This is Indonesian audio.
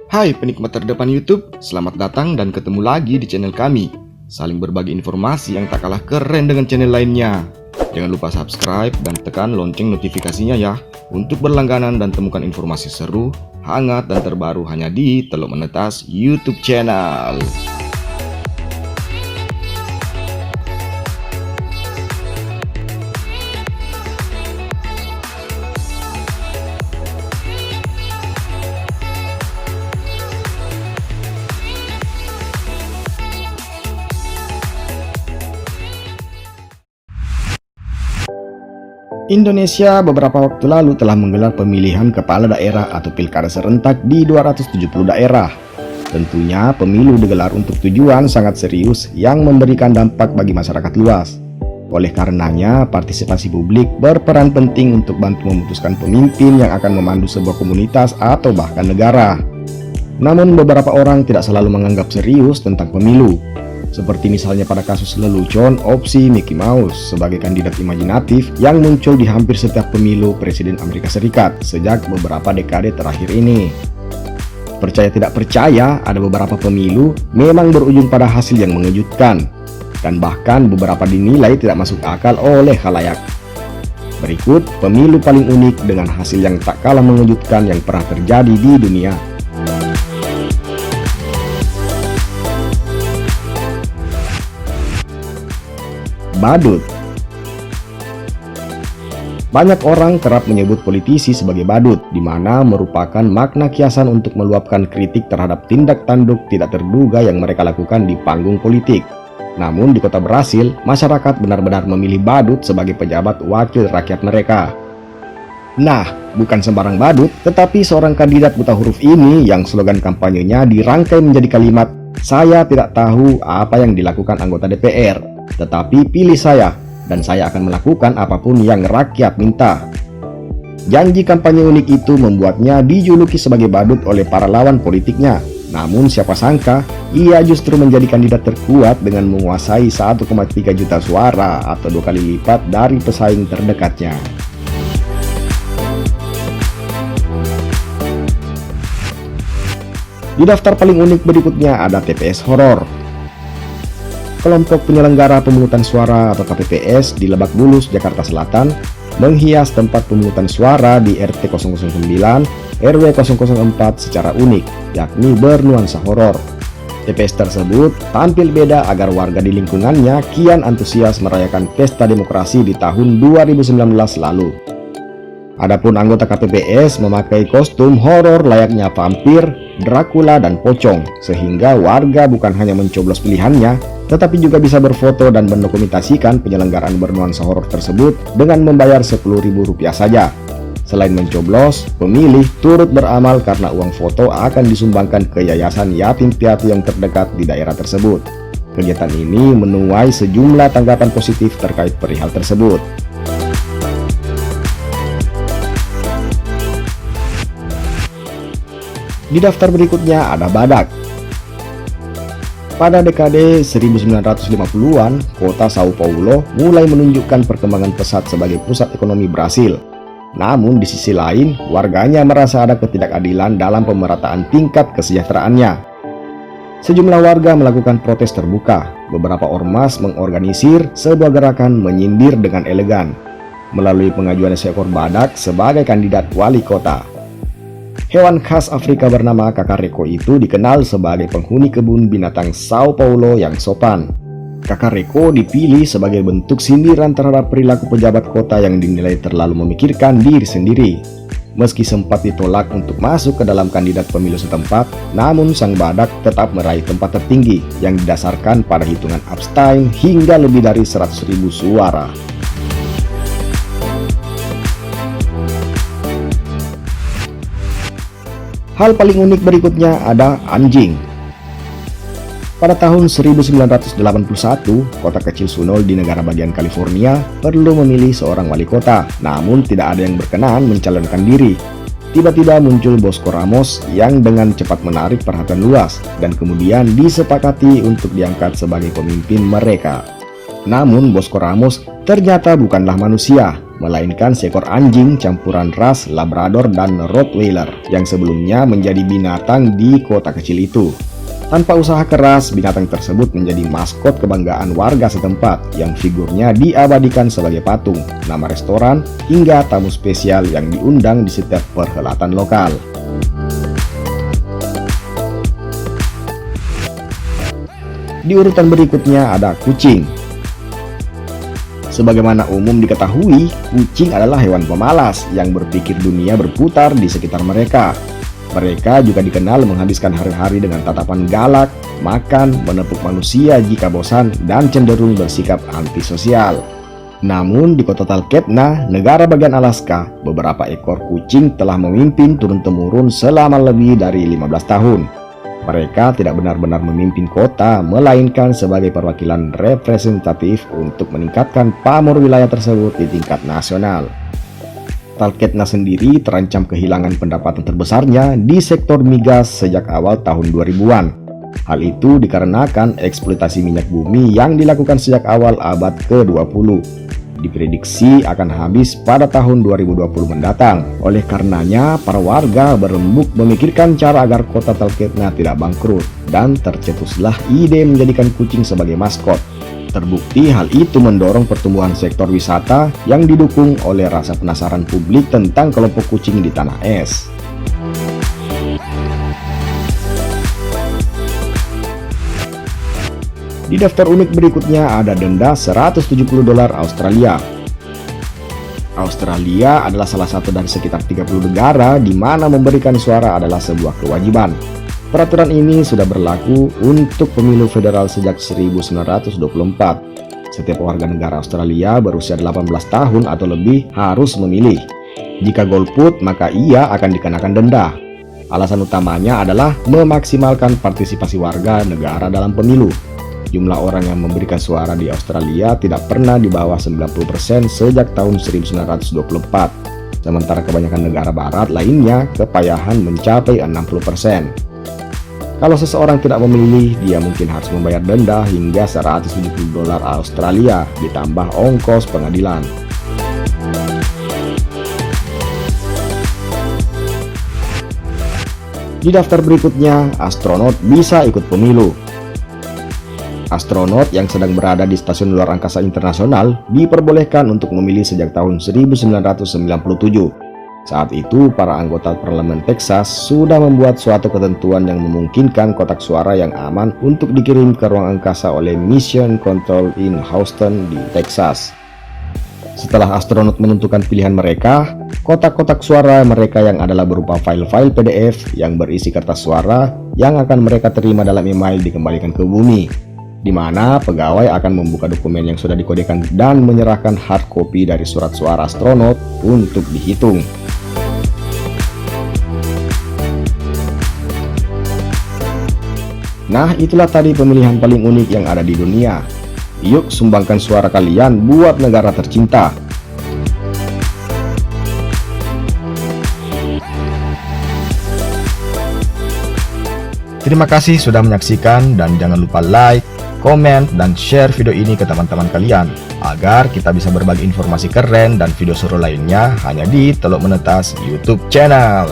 Hai penikmat terdepan YouTube, selamat datang dan ketemu lagi di channel kami. Saling berbagi informasi yang tak kalah keren dengan channel lainnya. Jangan lupa subscribe dan tekan lonceng notifikasinya ya, untuk berlangganan dan temukan informasi seru, hangat dan terbaru hanya di Teluk Menetas YouTube channel. Indonesia beberapa waktu lalu telah menggelar pemilihan kepala daerah atau pilkada serentak di 270 daerah. Tentunya pemilu digelar untuk tujuan sangat serius yang memberikan dampak bagi masyarakat luas. Oleh karenanya, partisipasi publik berperan penting untuk bantu memutuskan pemimpin yang akan memandu sebuah komunitas atau bahkan negara. Namun beberapa orang tidak selalu menganggap serius tentang pemilu. Seperti misalnya pada kasus lelucon opsi Mickey Mouse sebagai kandidat imajinatif yang muncul di hampir setiap pemilu Presiden Amerika Serikat sejak beberapa dekade terakhir ini. Percaya tidak percaya, ada beberapa pemilu memang berujung pada hasil yang mengejutkan, dan bahkan beberapa dinilai tidak masuk akal oleh khalayak. Berikut pemilu paling unik dengan hasil yang tak kalah mengejutkan yang pernah terjadi di dunia. Badut. Banyak orang kerap menyebut politisi sebagai badut, di mana merupakan makna kiasan untuk meluapkan kritik terhadap tindak tanduk tidak terduga yang mereka lakukan di panggung politik. Namun di kota Brasil, masyarakat benar-benar memilih badut sebagai pejabat wakil rakyat mereka. Nah, bukan sembarang badut, tetapi seorang kandidat buta huruf ini yang slogan kampanyenya dirangkai menjadi kalimat, "Saya tidak tahu apa yang dilakukan anggota DPR, tetapi pilih saya, dan saya akan melakukan apapun yang rakyat minta." Janji kampanye unik itu membuatnya dijuluki sebagai badut oleh para lawan politiknya. Namun siapa sangka, ia justru menjadi kandidat terkuat dengan menguasai 1,3 juta suara atau 2 kali lipat dari pesaing terdekatnya. Di daftar paling unik berikutnya ada TPS horor. Kelompok penyelenggara pemungutan suara atau KPPS di Lebak Bulus, Jakarta Selatan menghias tempat pemungutan suara di RT 009, RW 004 secara unik, yakni bernuansa horor. TPS tersebut tampil beda agar warga di lingkungannya kian antusias merayakan pesta demokrasi di tahun 2019 lalu. Adapun anggota KPPS memakai kostum horor layaknya vampir, Dracula, dan pocong, sehingga warga bukan hanya mencoblos pilihannya, tetapi juga bisa berfoto dan mendokumentasikan penyelenggaraan bernuansa horor tersebut dengan membayar Rp10.000 saja. Selain mencoblos, pemilih turut beramal karena uang foto akan disumbangkan ke yayasan yatim piatu yang terdekat di daerah tersebut. Kegiatan ini menuai sejumlah tanggapan positif terkait perihal tersebut. Di daftar berikutnya ada badak. Pada dekade 1950-an, kota Sao Paulo mulai menunjukkan perkembangan pesat sebagai pusat ekonomi Brasil. Namun di sisi lain, warganya merasa ada ketidakadilan dalam pemerataan tingkat kesejahteraannya. Sejumlah warga melakukan protes terbuka. Beberapa ormas mengorganisir sebuah gerakan menyindir dengan elegan melalui pengajuan seekor badak sebagai kandidat wali kota. Hewan khas Afrika bernama kakareko itu dikenal sebagai penghuni kebun binatang Sao Paulo yang sopan. Kakareko dipilih sebagai bentuk sindiran terhadap perilaku pejabat kota yang dinilai terlalu memikirkan diri sendiri. Meski sempat ditolak untuk masuk ke dalam kandidat pemilu setempat, namun sang badak tetap meraih tempat tertinggi yang didasarkan pada hitungan abstain hingga lebih dari 100.000 suara. Hal paling unik berikutnya ada anjing. Pada tahun 1981, kota kecil Sunol di negara bagian California perlu memilih seorang wali kota, namun tidak ada yang berkenan mencalonkan diri. Tiba-tiba muncul Bosco Ramos yang dengan cepat menarik perhatian luas dan kemudian disepakati untuk diangkat sebagai pemimpin mereka. Namun Bosco Ramos ternyata bukanlah manusia, melainkan seekor anjing campuran ras Labrador dan Rottweiler yang sebelumnya menjadi binatang di kota kecil itu. Tanpa usaha keras, binatang tersebut menjadi maskot kebanggaan warga setempat yang figurnya diabadikan sebagai patung, nama restoran, hingga tamu spesial yang diundang di setiap perhelatan lokal. Di urutan berikutnya ada kucing. Sebagaimana umum diketahui, kucing adalah hewan pemalas yang berpikir dunia berputar di sekitar mereka. Mereka juga dikenal menghabiskan hari-hari dengan tatapan galak, makan, menepuk manusia jika bosan, dan cenderung bersikap antisosial. Namun di kota Talkeetna, negara bagian Alaska, beberapa ekor kucing telah memimpin turun-temurun selama lebih dari 15 tahun. Mereka tidak benar-benar memimpin kota, melainkan sebagai perwakilan representatif untuk meningkatkan pamor wilayah tersebut di tingkat nasional. Talkeetna sendiri terancam kehilangan pendapatan terbesarnya di sektor migas sejak awal tahun 2000-an. Hal itu dikarenakan eksploitasi minyak bumi yang dilakukan sejak awal abad ke-20. Diprediksi akan habis pada tahun 2020 mendatang. Oleh karenanya, para warga berembuk memikirkan cara agar kota Talkeetna tidak bangkrut, dan tercetuslah ide menjadikan kucing sebagai maskot. Terbukti hal itu mendorong pertumbuhan sektor wisata yang didukung oleh rasa penasaran publik tentang kelompok kucing di tanah es. Di daftar unik berikutnya ada denda $170 Australia. Australia adalah salah satu dari sekitar 30 negara di mana memberikan suara adalah sebuah kewajiban. Peraturan ini sudah berlaku untuk pemilu federal sejak 1924. Setiap warga negara Australia berusia 18 tahun atau lebih harus memilih. Jika golput, maka ia akan dikenakan denda. Alasan utamanya adalah memaksimalkan partisipasi warga negara dalam pemilu. Jumlah orang yang memberikan suara di Australia tidak pernah di bawah 90% sejak tahun 1924. Sementara kebanyakan negara barat lainnya kepayahan mencapai 60%. Kalau seseorang tidak memilih, dia mungkin harus membayar denda hingga $170 Australia ditambah ongkos pengadilan. Di daftar berikutnya, astronot bisa ikut pemilu. Astronot yang sedang berada di Stasiun Luar Angkasa Internasional diperbolehkan untuk memilih sejak tahun 1997. Saat itu, para anggota parlemen Texas sudah membuat suatu ketentuan yang memungkinkan kotak suara yang aman untuk dikirim ke ruang angkasa oleh Mission Control in Houston di Texas. Setelah astronot menentukan pilihan mereka, kotak-kotak suara mereka yang adalah berupa file-file PDF yang berisi kertas suara yang akan mereka terima dalam email dikembalikan ke bumi, di mana pegawai akan membuka dokumen yang sudah dikodekan dan menyerahkan hard copy dari surat suara astronot untuk dihitung. Nah, itulah tadi pemilihan paling unik yang ada di dunia. Yuk sumbangkan suara kalian buat negara tercinta. Terima kasih sudah menyaksikan, dan jangan lupa like, komen, dan share video ini ke teman-teman kalian agar kita bisa berbagi informasi keren dan video seru lainnya hanya di Teluk Menetas YouTube channel.